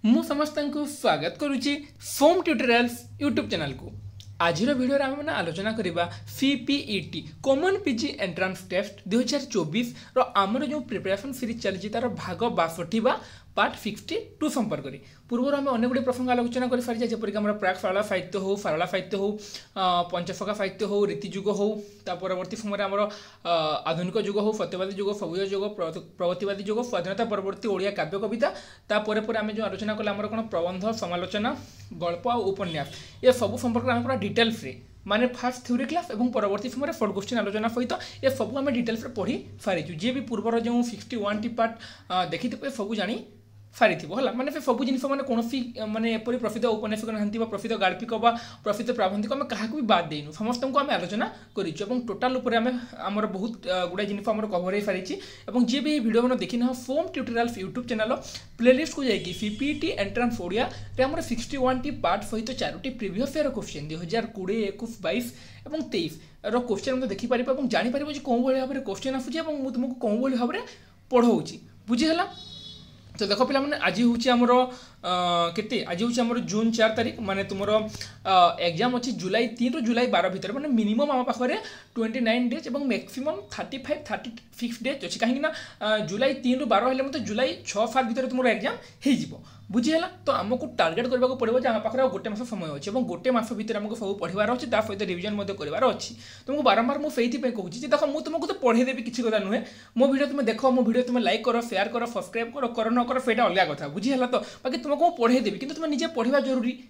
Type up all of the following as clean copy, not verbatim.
मु समस्त को स्वागत करुच्ची फोम ट्यूटोरियल्स यूट्यूब चैनल को। आज वीडियो आम मैंने आलोचना करवा CPET common PG entrance test 2024 आमर जो प्रिपरेशन सीरीज चली तार भाग 62 पार्ट 62 संपर्क में पूर्व आम अनेक गुड़ी प्रसंग आलोचना कर सारी जपरिक प्राक सारला साहित्य हो सारला साहित्य हो पंचसखा साहित्य हो रीतिजुग हो परवर्ती समय आम आधुनिक जुग हो सत्यवादी जुग सबुज जुग प्रगतिवादी जुग स्वाधीनता परवर्ती ओडिया काव्य कविता तापर आम जो आलोचना कले आम कौन प्रबंध समालोचना गल्प और उपन्यास ये सब संपर्क में पूरा डिटेल्स रे माने फास्ट थ्योरी क्लास और परवर्ती समय शॉर्ट क्वेश्चन आलोचना सहित ये सब आम डिटेल्स पढ़ी सारी जी भी पूर्वर जो 61 टी पार्ट देखी सब जानी सारी है मैंने सब जिन मैंने कौन मानने एपरी प्रसिद्ध औपन्यासिक ना प्रसिद्ध गाल्पिक प्रसिद्ध प्राबंधिक आम क्या भी बाद देनु समस्त को आम आलोचना करूँ टोटाल आमर बहुत गुड़ा जिन कभर हो सारी जी भी वीडियो मैंने देखी ना foam tutorials YouTube channel playlist को जाकि सीपीईटी एंट्रांस ओडिया आम 61 टी पार्ट सहित 4टी प्रीवियस ईयर क्वेश्चन 2020 21 22 और 23 क्वेश्चन देखिपर और जापर कौन भाव में क्वेश्चन आसूँ तुमको कौन भाव में पढ़ाऊँगी बुझीगला। तो देख पे आज हूँ केते आज हूँ जून 4 तारीख माने तुम एग्जाम अच्छी जुलाई 3 ରୁ जुलाई 12 भितर माने मिनिमम आम पाखे 29 डेज और मैक्सिमम 35-36 डेज अच्छी कहीं जुलाई 3 ରୁ 12 हेल्ले मतलब जुलाई 6-7 भितर तुम एग्जाम हो बुझीगला। तो आमको टार्गेट करने को पड़ो आम पाखे गोटे मास समय अच्छे और गोटे मास भितर आमको सब पढ़ार अच्छे सहित रिविजन करार अच्छी तुमको बारंबार मुझे कहूँ देख मुझे तुमको तो पढ़ेदेवी किसी कथा नुहे मो वीडियो तुम देख मो वीडियो तुम लाइक कर शेयर कर सब्सक्राइब कर न कर फेटा अलग कथा बुझीगला। तो बाकी तुमको पढ़ेदेवी कि तुम निजे पढ़ा जरूरी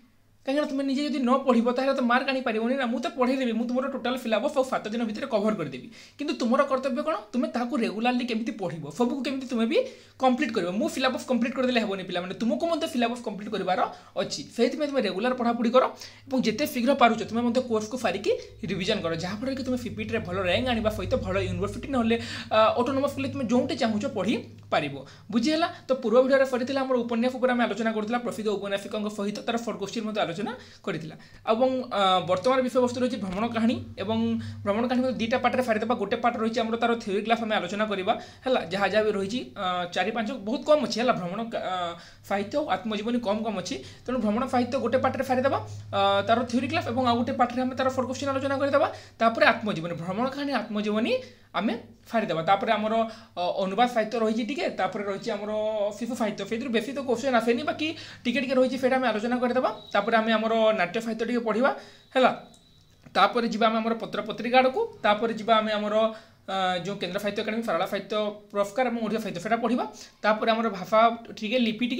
कहीं तुम निजे जब न पढ़ो तो मार्क आनी पारनी ना मुझे पढ़ेदेवी मुझे तुम टोटाल सिलेबस और 7 दिन भितर कवर करदेवी कि तुम कर्तव्य कौन तुम्हें ताकू रेगुलारली केमी पढ़ो सबको केमी तुम्हें भी कंप्लीट कर मु सिलेबस कंप्लीट करदे हेनी पे तुमको मत सिलेबस कंप्लीट करार अच्छी से तुम रेगुलार पढ़ापढ़ी कर और जिते शीघ्र पार्च तुम मत कोर्स को सारिकी रिविजन कर जहाँफल कि तुम सीपीटी भल रैंक आने सहित भल यूनिवर्सिटी ना ऑटोनोमस कॉलेज तुम जो चाहूँ पढ़ी पार बुझीगला। तो पूर्व वीडियो सरी आम उपन्यास आम आलोचना करूँ प्रसिद्ध औपन्यासिक सहित तार शॉर्ट क्वेश्चन आलोचना करथिला वर्तमान विषय वस्तु रही भ्रमण कहानी और भ्रमण कहानी 2टा पार्ट में सारीदेवा गोटे पार्ट रही आम तार थ्योरी क्लास आम आलोचना करवा है जहाँ जहाँ भी रही 4-5 बहुत कम अच्छी है भ्रमण साहित्य और आत्मजीवनी कम अच्छी तेणु भ्रमण साहित्य गोटे पार्ट में सारीदेवा तार थ्योरी क्लास और आउ गोटे पार्ट में तार शॉर्ट क्वेश्चन आलोचना करदेवा आत्मजीवनी भ्रमण कहानी आत्मजीवनी आम सारीदेवा आमर अनुवाद साहित्य रही रही आमर शिशु साहित्य से बेसी तो क्वेश्चन आसेनी बाकी टिके रही है आम आलोचना करदेवा आम आमर नाट्य साहित्य टी पढ़ा है तापर जी आम पत्र पत्रिका आड़ को तापर जी आम आमर जो केन्द्र साहित्य अकादमी सारला साहित्य पुरस्कार और ओडिया साहित्य से पढ़ा तापर आम भाषा टी लिपि टी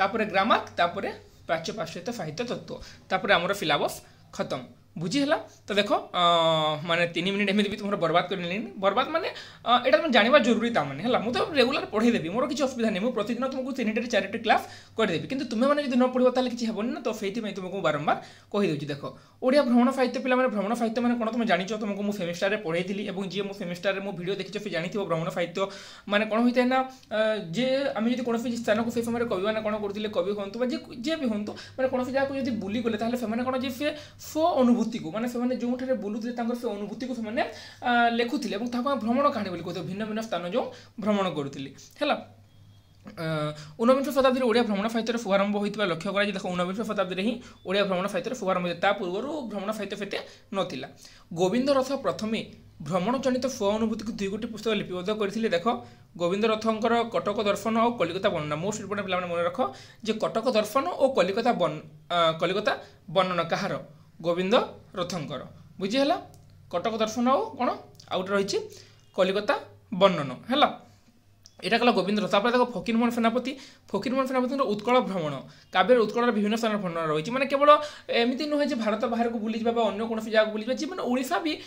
ग्रामर तापर प्राच्य पाश्चात्य साहित्य तत्व तापर आमर सिलेबस खत्म बुझीगला। तो देख माने 3 मिनिट एमती भी तुम बर्बाद कर बर्बाद माने यहाँ तुम जानवा जरूरी ताने है मुझे तो रेगुलर पढ़ेदेवी मोर किसी असुविधा नहीं मुझे प्रतिदिन तुमको 3-4 क्लास करदेवी कि तुम्हें मैंने जो न पढ़ो तो किसी हेनी ना तो से तुमको बारंबार कहीदे देख ओडिया भ्रमण साहित्य पे भ्रमण साहित्य मैंने कौन तुम जान तुमको मुझे सेमिस्टार पढ़ाई और जी मुझे सेमिस्टार मो वीडियो देखी से जानी भ्रमण साहित्य मैंने कौन होता है ना जे आम जो कौन स्थान को से समय कवि मैंने कौन करते कवि हूँ जे भी हूँ मैंने कौन जगह जो बुली गले कौन जे से स्व अनुभूति को मैंने से जो बुलूले से अनुभूति को लेखुले भ्रमण कहानी बोली कहते भिन्न भिन्न स्थान जो भ्रमण करुले है। 19 शताब्दी ओडिया भ्रमण साहित्य शुभारंभ होता लक्ष्य कर देख 19 शताब्दी ही ओडिया भ्रमण साहित्य शुभारंभ होता पूर्व भ्रमण साहित्य से नाला गोविंद रथ प्रथमे भ्रमण जनित स्व अनुभूति को 2 गोटी पुस्तक लिपिबद्ध करते देख गोविंद रथंकर कटक दर्शन और कलिकता वर्णना मोस्ट इम्पोर्टेंट पे मन रख जे कटक दर्शन और कलिकता वर्णना कहार गोविंद रथंकर बुझीगला कटक दर्शन और कौन आउट रही कलिकता वर्णन है यहाँ कला गोविंद रथ देख फकीरमोहन सेनापति उत्कल भ्रमण काव्य उत्कल विभिन्न स्थान भ्रमण रही मैंने केवल एमती नुहे भारत बाहर को बुली अन्य कौन जगह बुली जी मैंने ओडिशा भी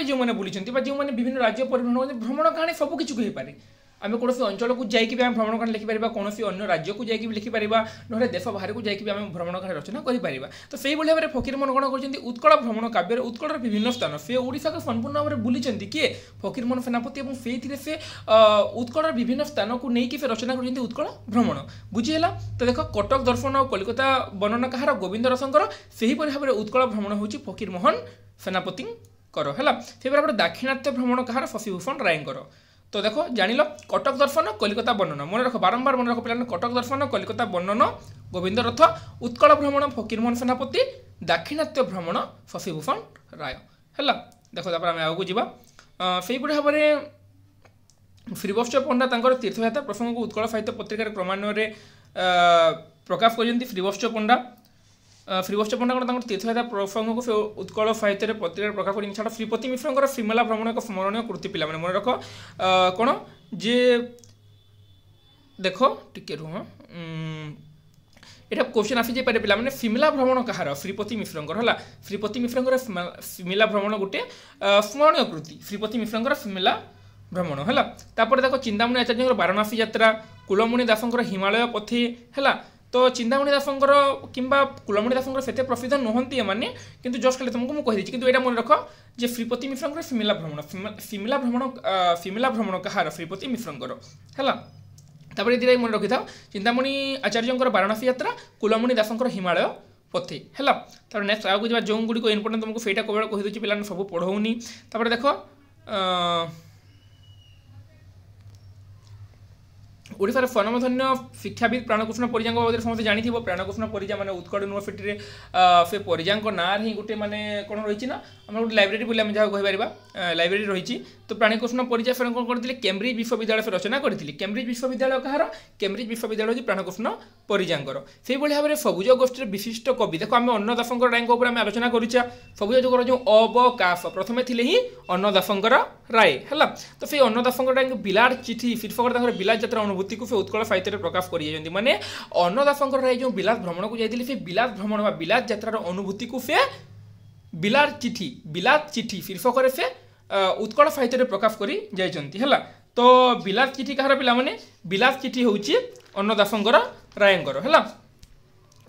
जो मैंने बुली जो मैंने विभिन्न राज्य परिभ्रमण भ्रमण कहानी सबकि हो पाए आम कौन अंचल को जाकि आम भ्रमण कहानी लिखिपर कौन अन्य राज्य को जाकि लिखिपर ना देश बाहर को जाकि आम भ्रमण कहानी रचना कर तो से भाव में फकीरमोहन कौन कर उत्कल भ्रमण काव्य उत्कल विभिन्न स्थान से ओडिशा को संपूर्ण भाव में बुली किए फकीरमोहन सेनापति और से उत्कल विभिन्न स्थान को लेकिन से रचना कर उत्कल भ्रमण बुझीगला। तो देख कटक दर्शन और कलिकता वर्णना कहार गोविंद रथंकर से भाव में उत्कल भ्रमण हूँ फकीरमोहन सेनापति है से दाक्षिणात्य भ्रमण कहार शशिभूषण रायंकर तो देख जान कटक दर्पण कलिकता वर्णन मन रख बारंबार मन रख पे कटक दर्पण कलिकता वर्णन गोविंद रथ उत्कल भ्रमण फकीरमोहन सेनापति दाक्षिणात्य भ्रमण शशिभूषण राय है। देख आम आगे जावा से भाव में श्रीवत्स पंडा तीर्थयात्रा प्रसंग को उत्कल साहित्य पत्रिकार क्रमान्वय प्रकाश कर श्रीवत्स पंडा श्रीवत्स पंडा तीर्थयात्रा प्रसंग को उत्कल साहित्य पत्रिकार प्रकाश कर छाड़ श्रीपति मिश्र श्रीमेला भ्रमण एक स्मरणीय कृति पिला मन रख कौन जे देख टिके रुह यहाँ क्वेश्चन आसी पारे पिला मैंने सिमला भ्रमण कहार श्रीपति मिश्र है श्रीपति मिश्र सिमला भ्रमण गोटे स्मरणीय कृति श्रीपति मिश्र सिमला भ्रमण है। तापर देख चिंतामणि आचार्य वाराणसी यात्रा कुलमणि दासंकर हिमालय पथी है। तो चिंतामणि दासंकर किंबा कुलमणि दासंकर से प्रसिद्ध नुहति एमाने किंतु जस्ट खाली तुमको मुझे कहीदे कि मन रख जे श्रीपति मिश्र सिमला भ्रमण कहार श्रीपति मिश्र है। तापर ये मन रखी था चिंतामणि आचार्य वाराणसी यात्रा कुलमणि दासंकर हिमालय पथे है। तापर नेक्स्ट आगे जा जो गुड़ी इंपोर्टेंट तुमको सहीटा कौन कहीदे पे सब पढ़ौनी। तापर देख ओडिशार स्वनामधन्य शिक्षाविद प्राणकृष्ण परिजा बाबद समस्त जानी प्राणकृष्ण परिजा माने उत्कल यूनिवर्सिटी रे से परिजा ना ही गोटे माने कौन रही ना आम गोटे लाइब्रेरी बोली आम जहाँ कहीपर लाइब्रेरी रही। तो प्राणकृष्ण परिजा से कौन करते केम्ब्रिज विश्वविद्यालय से रचना करते केम्ब्रिज विश्वविद्यालय कहार केम्ब्रिज विश्वविद्यालय हूँ प्राणकृष्ण परिजांकर से भाव में सबुज गोष्ठी विशिष्ट कवि देख आम अन्नदासंकर राय आम आलोचना करुचा सबुज जुगर जो अवकाश प्रथमे थे ही अन्नदासंकर राय है। तो से अन्नदासंकर राय बिलाट चिठी शीर्षक बिलाट यात्रा अनुभूति को से उत्कल साहित्य प्रकाश कर माने अन्नदासंकर राय जो बिलात भ्रमण को जाते से बिलात भ्रमण व बिलात यात्रार अनुभूति को से बिलाट चिठी शीर्षक से उत्कल साहित्य प्रकाश कर। तो बिलात चिठी कहार पिला माने बिलात चिठी हूँ अन्नदासंकर रायंकर है।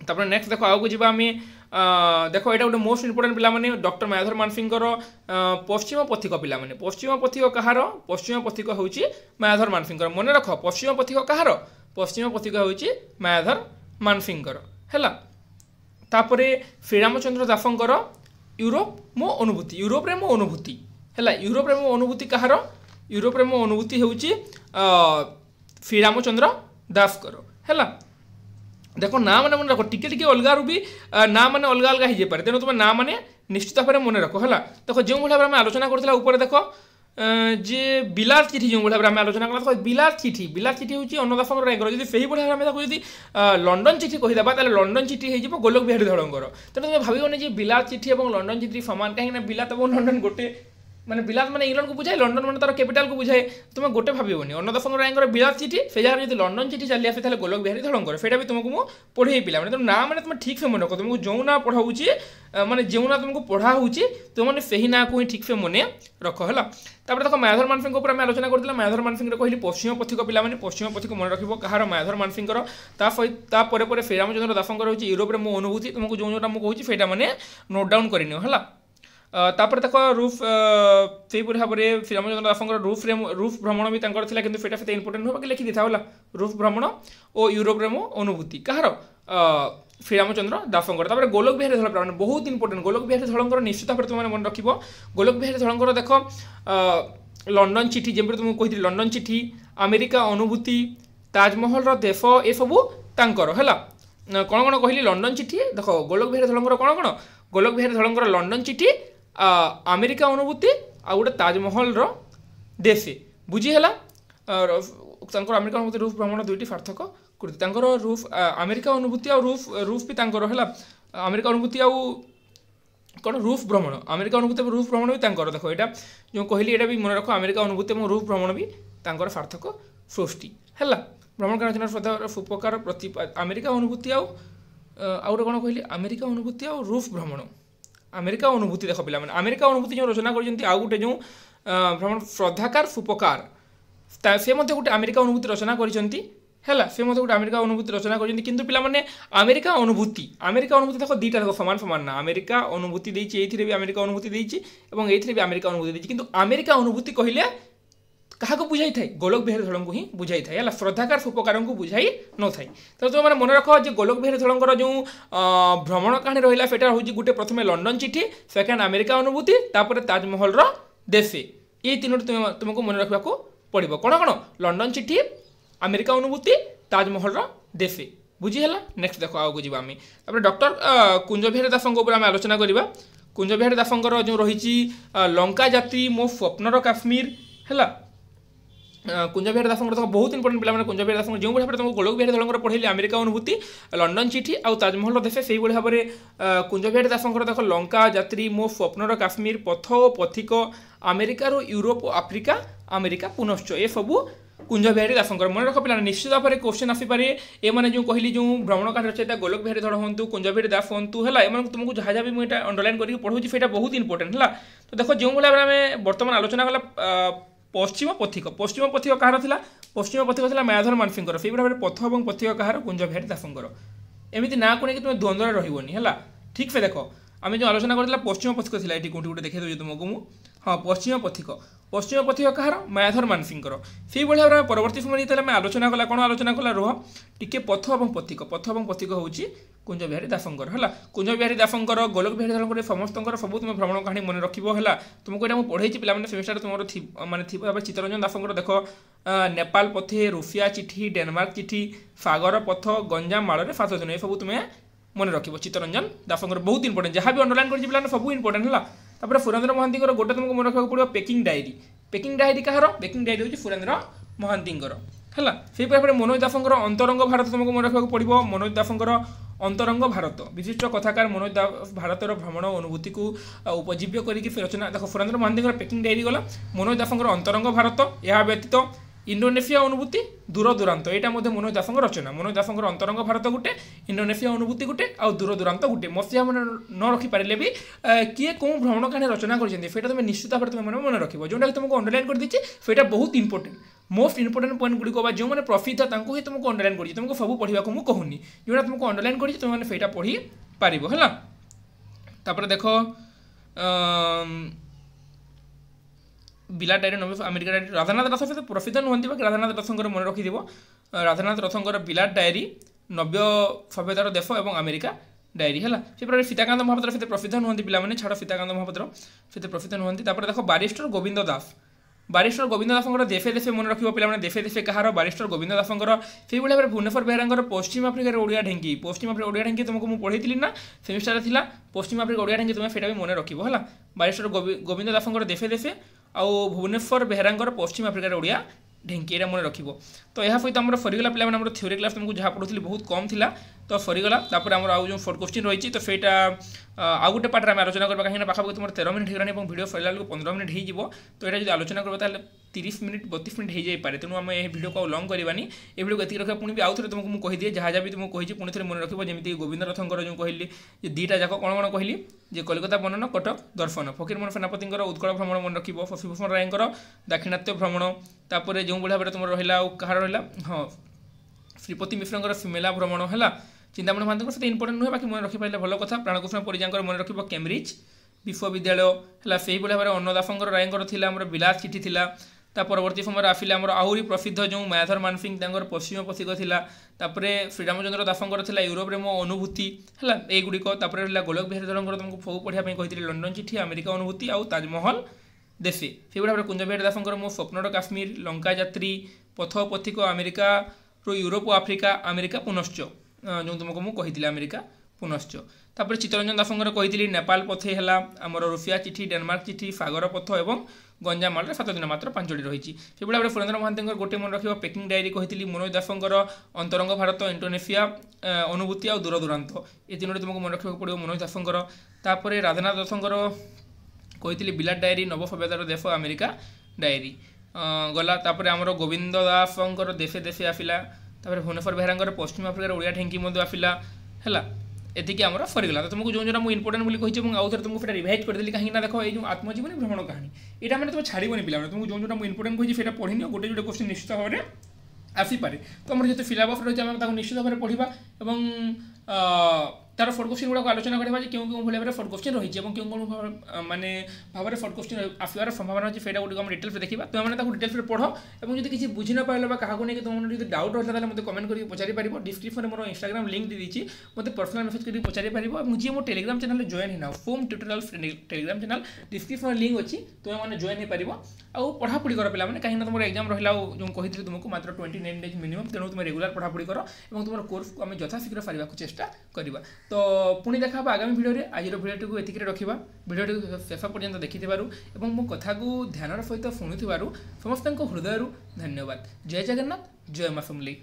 तापर नेक्स्ट देख आगे जी आम देख यहाँ गोटे मोस्ट इंपोर्टेंट पिला माने डॉक्टर मायाधर मानसिंगर पश्चिम पथिक पिला माने पश्चिम पथिक कहार पश्चिम पथिक हूँ मायाधर मानसिंगर मन रख पश्चिम पथिक कहार पश्चिम पथिक हूँ मायाधर मानसिंगर है। तापर श्रीरामचंद्र दासंकर यूरोप मो अनुभूति यूरोप रे मो अनुभूति है यूरोप रे मो अनुभूति कहार यूरोप रे मो अनुभूति हूँ श्रीरामचंद्र दासकर है। देख ना मैंने मन रख टिके अलगार भी ना मैंने अलग अलग हो जाए तेणु तुम ना मैंने निश्चित भाव में मन रख है। देख जो भाव में आलोचना करता ऊपर देख जे बिलात चिठी जो भाव में आलोचना कला बिलात चिठी हूँ अन्नदासंकर रायकर जब से भाव में जब लंडन चिठी कहीदे लंडन चिठी हो गोलोक बिहारी धड़ंगर तेणु तुम भाव बिलात चिठी और लंडन चिठी सामान कहीं बिलात और लंडन गोटे माने बिलात माने इंग्लैंड को बुझाए लंडन माने तार कैपिटल को बुझाए तुम गोटे भावनी अन्नदासंकर रायकर बिलात चिठी से जगह जो लंडन चिठी चली आसे गोलोक बिहारी धड़ंगर से भी तुमको मुझे पढ़े पिला मैंने ना मैंने तुम ठीक से मन रख तुमको जो ना पढ़ाऊँगी माने जो ना तुमको पढ़ा होची तुमने से ही ना को ही ठीक से मन रख है। तापर देख मायाधर मानसिंह ऊपर आम आलोचना करते मायाधर मानसिंह कहली पश्चिम पथिक पिला मैंने पश्चिम पथिक मन रख कहार मायाधर मानसिंह तापर श्रीरामचंद्र दासंकर हूँ यूरोप में मो अनुभूति तुमको जो जोटा मुझे कहूँ से मैंने नोट डाउन करनी है। तापर देख रूफ से भाव में श्रीरामचंद्र दासंकर रूफ भ्रमण भी था कि से इंपोर्टेंट हो लिखी दी था रूफ भ्रमण और यूरोप मो अनुभूति कहार श्रीरामचंद्र दासंकर। तापर गोलोक बिहारी धड़ बहुत इंपोर्टेंट गोलोक बिहारी धड़ंकर निश्चित भाव में तुमने मन रख गोलोक बिहारी धड़ंकर देख लंडन चिठी जमी तुमको कही लंडन चिठी अमेरिका अनुभूति ताजमहल देश ये सबू तांकर है। कौन कौन कहली लंडन चिठी देख गोलोक बिहारी धड़ंकर कौन कौन गोलोक बिहारी धड़ंकर लंडन चिठी अमेरिका अनुभूति आ गोटे ताजमहल देशे बुझीगला अमेरिका अनुभूति रूफ भ्रमण दुईटी सार्थक कृति रूफ अमेरिका अनुभूति आ रूफ भी है अमेरिका अनुभूति आ कौन रूफ भ्रमण अमेरिका अनुभूति रूफ भ्रमण भी देख यहाँ जो कहली यहाँ भी मन रख अमेरिका अनुभूति और रूफ भ्रमण भी सार्थक सृष्टि है। भ्रमण का रचना श्रद्धा उपकार प्रति अमेरिका अनुभूति आउ गोटे कौन कहली अमेरिका अनुभूति आ रूफ भ्रमण अमेरिका अनुभूति देख पिला अमेरिका अनुभूति जो रचना कर जो भ्रमण श्रद्धाकार सुपकार से गोटे अमेरिका अनुभूति रचना कर से गोटे अमेरिका अनुभूति रचना कर पिला माने अमेरिका अनुभूति देख दीटा देख सामान सामान ना अमेरिका अनुभूति ये भी अमेरिका अनुभूति ये भी अमेरिका अनुभूति किंतु अमेरिका अनुभूति कहले क्या बुझाई थाए गोलोक बिहारी धड़ को ही बुझाई थाए श्रद्धाकार सुपकार को बुझाई न थाए। तो तुम मैंने मन रख गोलोक बिहारी धड़ंकर जो भ्रमण कहानी रहा है हूँ गोटे प्रथम लंडन चिठी सेकेंड अमेरिका अनुभूति तापर ताजमहल देशे ये तीनोटी तुमको मन रखा पड़ो कौन कौन लंडन चिठी अमेरिका अनुभूति ताजमहल देफे बुझीगला। नेक्स्ट देख आगे को आम डॉक्टर कुंज बिहारी दासर आम आलोचना करवा। कुंज बिहारी दासर जो रही लंका यात्री मो स्वप्नर काश्मीर है कुंज बिहारी दासर देख बहुत इंपोर्टेंट पिला कुंज बिहारी दासर जो भाई तुमको गोलक बिहारी दलंकर पढ़ेली अमेरिका अनुभूति लंडन चिठी आउ ताजमहल देफे से भाव में कुंज बिहारी दासर देख लंका यात्री मो स्वप्नर काश्मीर पथ और पथिक अमेरिकार यूरोप आफ्रिका अमेरिका पुनश्च ये सबू कुंज बिहारी दासर मन रख पे निश्चित भाव में क्वेश्चन आसीपे ये मैंने जो कहली जो भ्रमण कार्ड रचयिता गोलक बिहारी धड़ हूँ कुंज बिहारी दास हूँ है तुमको जहाँ जहाँ भी मुझे अंडरलाइन करके पढ़ाऊँ से बहुत इंपोर्टेंट है। तो देख जो भाई आम बर्तमान आलोचना कला पश्चिम पथिक कहार था पश्चिम पथिक था मायाधर मानसिंह से भाव में पथ और पथिक कहार कुंज बिहारी दासर एमती ना को लेकिन तुम द्वंद्व रही है। ठीक से देख आम जो आलोचना करला पश्चिम पथिक थी ये कौटी गोटे देखा दूँ तुमको मुझे हाँ पश्चिम पथिक कहार मायाधर मानसिंह से भाई भाव में परवर्ती समय आम आलोचना कला कौन आलोचना कला रुह टी पथ और पथिक हूँ कुंज बिहारी दासर है। कुंज बिहारी दासर गोलक बिहारी धर समस्त सब तुम भ्रमण कहानी मन रखा तुमको यहाँ पढ़ाई पे सेमिस्टर तुम माने चित्तरंजन दासर देख नेपाल पथे रुषिया चिठी डेनमार्क चिठी सागर पथ गंजाम माल 7 दिन ये सब तुम्हें मन रख चित्तरंजन दासर बहुत इंपोर्टेंट जहाँ भी अंडरलाइन कर सब इंपोर्टेंट है। तापर सुरेंद्र महांती गोटे तुमको मन रखा पड़ो पेकिंग डायरी कहार पेकिंग डायरी हूँ सुरेंद्र महांती है। से भाव में मनोज दासर अंतरंग भारत तुमको मन रखा पड़ो मनोज दासर अंतरंग भारत विशिष्ट कथाकार मनोज दास भारतर भ्रमण अनुभूति को उपजीव्य करके रचना देख सुरेंद्र महांती पेकिंग डायरी गला मनोज दासर अंतरंग भारत यह व्यतीत इंडोनेशिया अनुभूति दूर दूरांत यहाँ मनोज दासर रचना मनोज दासर अंतरंग भारत गोटे इंडोनेशिया अनुभूति गोटे आउ दूर दूरांत गोटे मसीहा मन न रखिपारे भी किए कौन भ्रमण कहानी रचना कर तुम निश्चित भाव में मन रख जोटा तुमको अंडरलाइन कर देती से बहुत इंपोर्टेंट मोस्ट इंपोर्टेंट पॉइंट गुड़िक जो मैंने प्रसिद्ध ही तुमको अंडरलाइन कर तुमको सब पढ़ा मुझे कहूनी जोटा तुमको अंडरलाइन कर तुमने से पढ़ी पार है। देख बिलाट डायरी नवे अमेरिका डायरी राधानाथ रथ सहित प्रसिद्ध नुहति राधानाथ रथंकर मन रखि राधानाथ रथंकर बिलाट डायरी नव्य सभ्यतार देश और अमेरिका डायरी है से प्रकार सीताकांत महापात्र से प्रसिद्ध नुहति पे छाड़ सीताकांत महापात्र से प्रसिद्ध नुहति। देख बारिस्टर गोविंद दासर देशे देशे मन रखियो पे देशे देशे कहार बारिस्टर गोविंद दासर से भाव में भुवनेश्वर बेहेरा पश्चिम आफ्रिकार ओडिया ढेंकी पश्चिम आफ्रिका ओडिया ढेंकी तुमको मुझे पढ़ी ना सेमिस्टर था पश्चिम आफ्रिका ओडिया ढेंकी तुम्हें से मन रख है। बारिस्टर गोविंद दासर देशे देशे आउ भुवनेश्वर बेहेरा पश्चिम आफ्रिकार ओडिया ढेंकी मन रख। तो यह सहित आम सरीगला पे थ्योरी क्लास तुमको जहाँ पढ़ुली बहुत कम थी तो सरीगला आउ जो 4 क्वेश्चन रही तो सहीटा आउ गोटे पार्ट में आलोचना करवा कहीं पाखापाखि तुम 13 मिनट हो भिडियो सरला 15 मिनट हो तो यहाँ जो आलोचना करवा 30 मिनट 32 मिनट हो जाए तेणु आम यह भिडियो को लंग करवानी ये भिडियो एति रखा पुणी भी आउ थे तुमको मुझे कहीदिए जहाँ जहाँ भी तुमको कही पुणी थे मन रखिए जमी गोविंद रथंकर जो कहली दुईटा जाक कौन कौन कहली जे कलिकता बनन कटक दर्शन फकीरमोहन सेनापति उत्कल भ्रमण मन रख शशिभूषण रायकर दाक्षिणात्य भ्रमण तापर जो भाव में तुम रहा कहार रहा हाँ श्रीपति मिश्र मेला भ्रमण है चिंतामणि महांती से इंपोर्टेंट नुहे बाकी मन रखिपारे भल कथा प्राणकृष्ण परिजा मन रख कैम्ब्रिज विश्वविद्यालय है से भाव में अन्नदासंकर रायकर थी बिलास चिठी थी परवर्ती समय आसिले आहरी प्रसिद्ध जो मायाधर मानसिंह पश्चिम पथिक थी श्रीरामचंद्र दासंकर थी यूरोप में मो अनुभूति है युड़िक गोलक बिहारी धर तुमको सब पढ़ाई कही लंडन चिठी अमेरिका अनुभूति आउ ताजमहल देशे से भाव में कुंज बिहारी दासंकर मो स्वप्नर काश्मीर लंका यात्री पथ पथिक अमेरिका यूरोप आफ्रिका अमेरिका पुनश्च जो तुमको मुझे कही अमेरिका पुनश्च तापर चित्तरंजन दासंकर कही नेपाल पथे है आमर रुषिया चिठी डेनमार्क चिठी सागर पथ और गंजाम माल 7 दिन मात्र 5टी रही से भाव में सुरेंद्र महांती गोटे मन रख पेकिंग डायरी कही मनोज दासंकर अंतरंग भारत इंडोनेशिया अनुभूति आ दूर दूरांत ये 3टी तुमको मन रखा पड़ो मनोज दासंकर तापर राधानाथ दासंकर कही बिलाट डायरी नव सभ्यतार देश अमेरिका डायरी गला तापर आमर गोविंद दासंकर देशे देशे आसिला भुवनेश्वर बेहेरा पश्चिम आफ्रिकार ओडिया ढेंकी आसिला है एतिकी आमर सरीगला। तो तुमको जो जो इंपोर्टेंट बोली कही आउ थे तुमको फिर रिवाइज करदेली कहीं देख ये जो आत्मजीवनी भ्रमण कहानी यहाँ मैंने तुम छाड़बनी पे तुमको जो जो इंपोर्टेंट कही से पढ़नी गोटे गोटे क्वेश्चन निश्चित भाव में आसीपे तो आम जो सिलेबस रही है निश्चित भाव में पढ़ा तार फर्स्ट क्वेश्चन गुड़ाक आलोचना करवा क्यों क्यों भाव में फर्स्ट क्वेश्चन रही है क्यों माने भाव में फर्स्ट क्वेश्चन आसवर संभावना अच्छे से गोटे डिटेल्स देखा तुम्हें डिटेल्स पढ़ और जब किसी बुझी न पारे क्या नहीं तुम जो डाउट रहा है मतलब कमेंट करके पचारि पार डिस्क्रिप्शन में मोर इंस्टाग्राम लिंक दी देती मतलब पर्सनल मेसेज करके पचारि पार और जी मो टेलीग्राम चैनल जॉइन होना foam tutorials Telegram channel description link अच्छी तुम्हें जॉइन हो पार आउ पढ़ापढ़ी कर पे कहीं तुम एग्जाम रहा जो कही तुमको मात्र 29 डेज मिनिमम तेणु तुम रेगुलर पढ़ापढ़ी कर और तुम कोर्स को आम यथाशीघ्र सारे चेष्टा करवा तो पुणी देखा आगामी भिडियो आज भिडियो को एतिक रखा भिडियो शेष पर्यंत देखि मो कथा को ध्यान सहित शुणुवर समस्त हृदय धन्यवाद। जय जगन्नाथ जय माँ समलेई।